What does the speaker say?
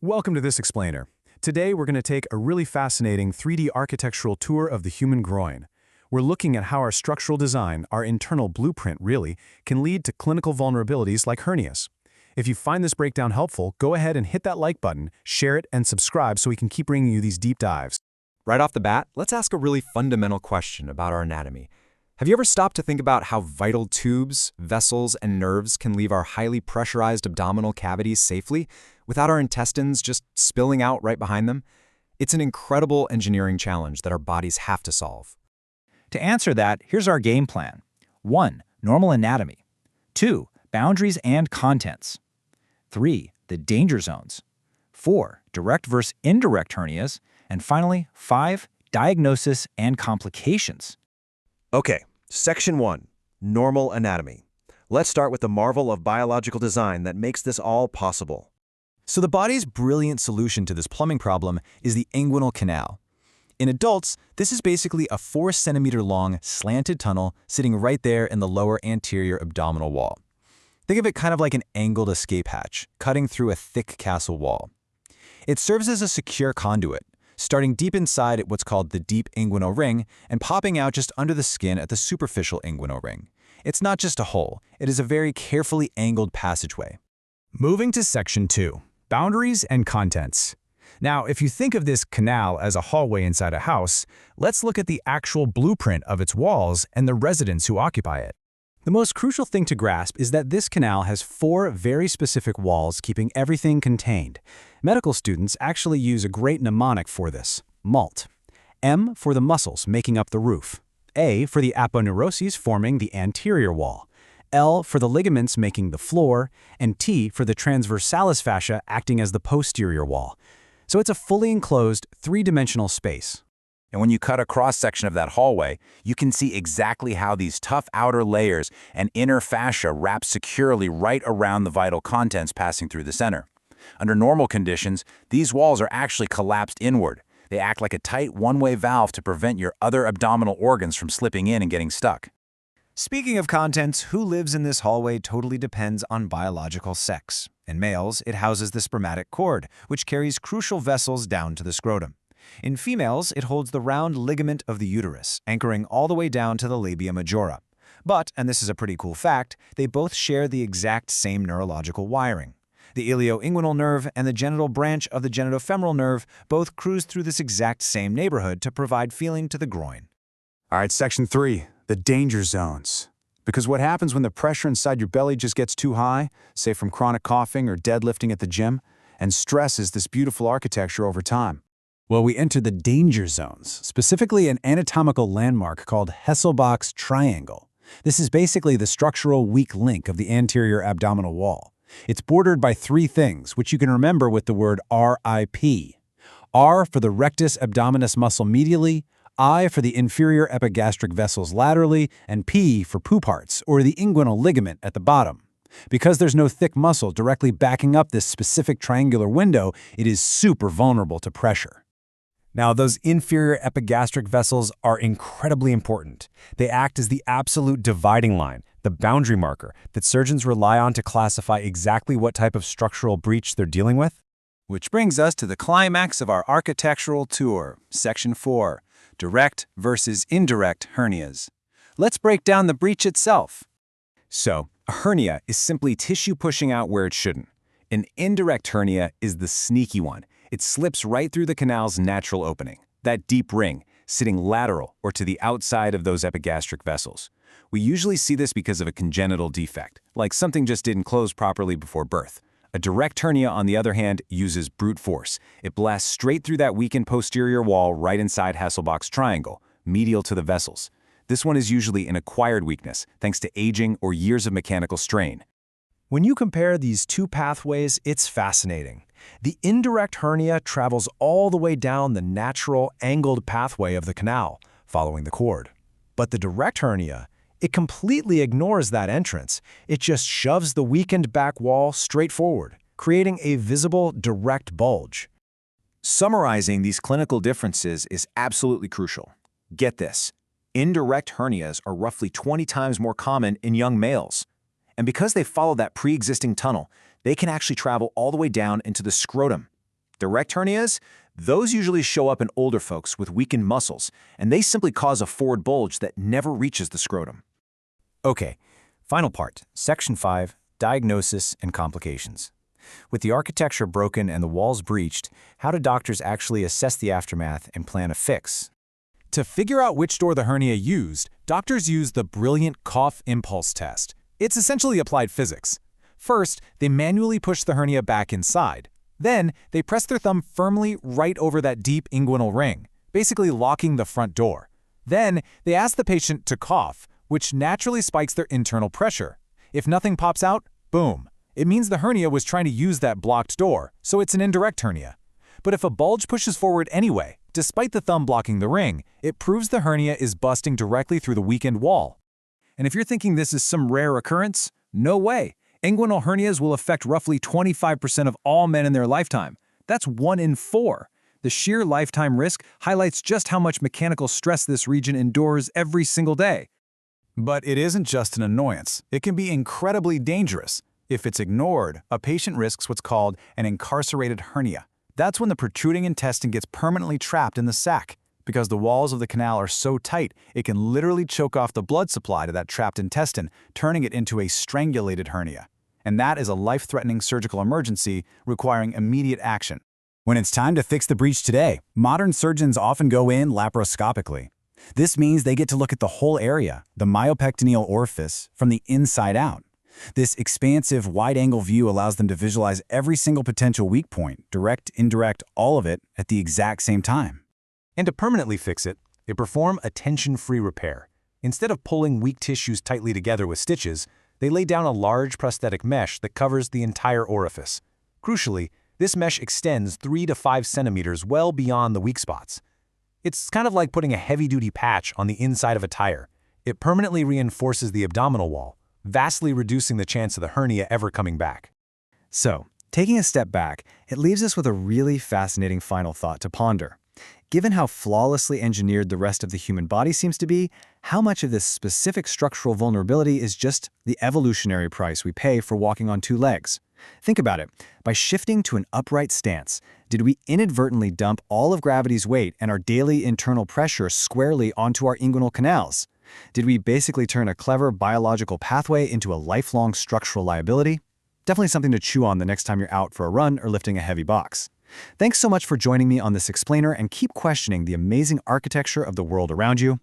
Welcome to this explainer. Today we're going to take a really fascinating 3D architectural tour of the human groin. We're looking at how our structural design, our internal blueprint really, can lead to clinical vulnerabilities like hernias. If you find this breakdown helpful, go ahead and hit that like button, share it, and subscribe so we can keep bringing you these deep dives. Right off the bat, let's ask a really fundamental question about our anatomy. Have you ever stopped to think about how vital tubes, vessels, and nerves can leave our highly pressurized abdominal cavities safely, without our intestines just spilling out right behind them? It's an incredible engineering challenge that our bodies have to solve. To answer that, here's our game plan. 1. Normal anatomy. 2. Boundaries and contents. 3. The danger zones. 4. Direct versus indirect hernias. And finally, 5. Diagnosis and complications. Okay, Section 1, Normal Anatomy. Let's start with the marvel of biological design that makes this all possible. So the body's brilliant solution to this plumbing problem is the inguinal canal. In adults, this is basically a 4-centimeter-long slanted tunnel sitting right there in the lower anterior abdominal wall. Think of it kind of like an angled escape hatch, cutting through a thick castle wall. It serves as a secure conduit, starting deep inside at what's called the deep inguinal ring and popping out just under the skin at the superficial inguinal ring. It's not just a hole, it is a very carefully angled passageway. Moving to Section 2, Boundaries and Contents. Now, if you think of this canal as a hallway inside a house, let's look at the actual blueprint of its walls and the residents who occupy it. The most crucial thing to grasp is that this canal has 4 very specific walls keeping everything contained. Medical students actually use a great mnemonic for this, MALT. M for the muscles making up the roof. A for the aponeuroses forming the anterior wall. L for the ligaments making the floor. And T for the transversalis fascia acting as the posterior wall. So it's a fully enclosed, 3-dimensional space. And when you cut a cross-section of that hallway, you can see exactly how these tough outer layers and inner fascia wrap securely right around the vital contents passing through the center. Under normal conditions, these walls are actually collapsed inward. They act like a tight one-way valve to prevent your other abdominal organs from slipping in and getting stuck. Speaking of contents, who lives in this hallway totally depends on biological sex. In males, it houses the spermatic cord, which carries crucial vessels down to the scrotum. In females, it holds the round ligament of the uterus, anchoring all the way down to the labia majora. But, and this is a pretty cool fact, they both share the exact same neurological wiring. The ilioinguinal nerve and the genital branch of the genitofemoral nerve both cruise through this exact same neighborhood to provide feeling to the groin. All right, Section 3, the danger zones. Because what happens when the pressure inside your belly just gets too high, say from chronic coughing or deadlifting at the gym, and stresses this beautiful architecture over time? Well, we enter the danger zones, specifically an anatomical landmark called Hesselbach's triangle. This is basically the structural weak link of the anterior abdominal wall. It's bordered by 3 things, which you can remember with the word RIP. R for the rectus abdominis muscle medially, I for the inferior epigastric vessels laterally, and P for poo parts, or the inguinal ligament at the bottom. Because there's no thick muscle directly backing up this specific triangular window, it is super vulnerable to pressure. Now, those inferior epigastric vessels are incredibly important. They act as the absolute dividing line, the boundary marker that surgeons rely on to classify exactly what type of structural breach they're dealing with. Which brings us to the climax of our architectural tour, Section 4, Direct versus Indirect Hernias. Let's break down the breach itself. So, a hernia is simply tissue pushing out where it shouldn't. An indirect hernia is the sneaky one. It slips right through the canal's natural opening, that deep ring, sitting lateral or to the outside of those epigastric vessels. We usually see this because of a congenital defect, like something just didn't close properly before birth. A direct hernia, on the other hand, uses brute force. It blasts straight through that weakened posterior wall right inside Hesselbach's triangle, medial to the vessels. This one is usually an acquired weakness, thanks to aging or years of mechanical strain. When you compare these 2 pathways, it's fascinating. The indirect hernia travels all the way down the natural angled pathway of the canal, following the cord. But the direct hernia, it completely ignores that entrance. It just shoves the weakened back wall straight forward, creating a visible direct bulge. Summarizing these clinical differences is absolutely crucial. Get this. Indirect hernias are roughly 20 times more common in young males. And because they follow that pre-existing tunnel, they can actually travel all the way down into the scrotum. Direct hernias? Those usually show up in older folks with weakened muscles, and they simply cause a forward bulge that never reaches the scrotum. Okay, final part, Section 5, Diagnosis and Complications. With the architecture broken and the walls breached, how do doctors actually assess the aftermath and plan a fix? To figure out which door the hernia used, doctors use the brilliant cough impulse test. It's essentially applied physics. First, they manually push the hernia back inside. Then, they press their thumb firmly right over that deep inguinal ring, basically locking the front door. Then, they ask the patient to cough, which naturally spikes their internal pressure. If nothing pops out, boom. It means the hernia was trying to use that blocked door, so it's an indirect hernia. But if a bulge pushes forward anyway, despite the thumb blocking the ring, it proves the hernia is busting directly through the weakened wall. And if you're thinking this is some rare occurrence, no way. Inguinal hernias will affect roughly 25% of all men in their lifetime. That's 1 in 4. The sheer lifetime risk highlights just how much mechanical stress this region endures every single day. But it isn't just an annoyance. It can be incredibly dangerous. If it's ignored, a patient risks what's called an incarcerated hernia. That's when the protruding intestine gets permanently trapped in the sac. Because the walls of the canal are so tight, it can literally choke off the blood supply to that trapped intestine, turning it into a strangulated hernia. And that is a life-threatening surgical emergency requiring immediate action. When it's time to fix the breach today, modern surgeons often go in laparoscopically. This means they get to look at the whole area, the myopectoneal orifice, from the inside out. This expansive, wide-angle view allows them to visualize every single potential weak point, direct, indirect, all of it, at the exact same time. And to permanently fix it, they perform a tension-free repair. Instead of pulling weak tissues tightly together with stitches, they lay down a large prosthetic mesh that covers the entire orifice. Crucially, this mesh extends 3 to 5 centimeters well beyond the weak spots. It's kind of like putting a heavy-duty patch on the inside of a tire. It permanently reinforces the abdominal wall, vastly reducing the chance of the hernia ever coming back. So, taking a step back, it leaves us with a really fascinating final thought to ponder. Given how flawlessly engineered the rest of the human body seems to be, how much of this specific structural vulnerability is just the evolutionary price we pay for walking on 2 legs? Think about it. By shifting to an upright stance, did we inadvertently dump all of gravity's weight and our daily internal pressure squarely onto our inguinal canals? Did we basically turn a clever biological pathway into a lifelong structural liability? Definitely something to chew on the next time you're out for a run or lifting a heavy box. Thanks so much for joining me on this explainer, and keep questioning the amazing architecture of the world around you.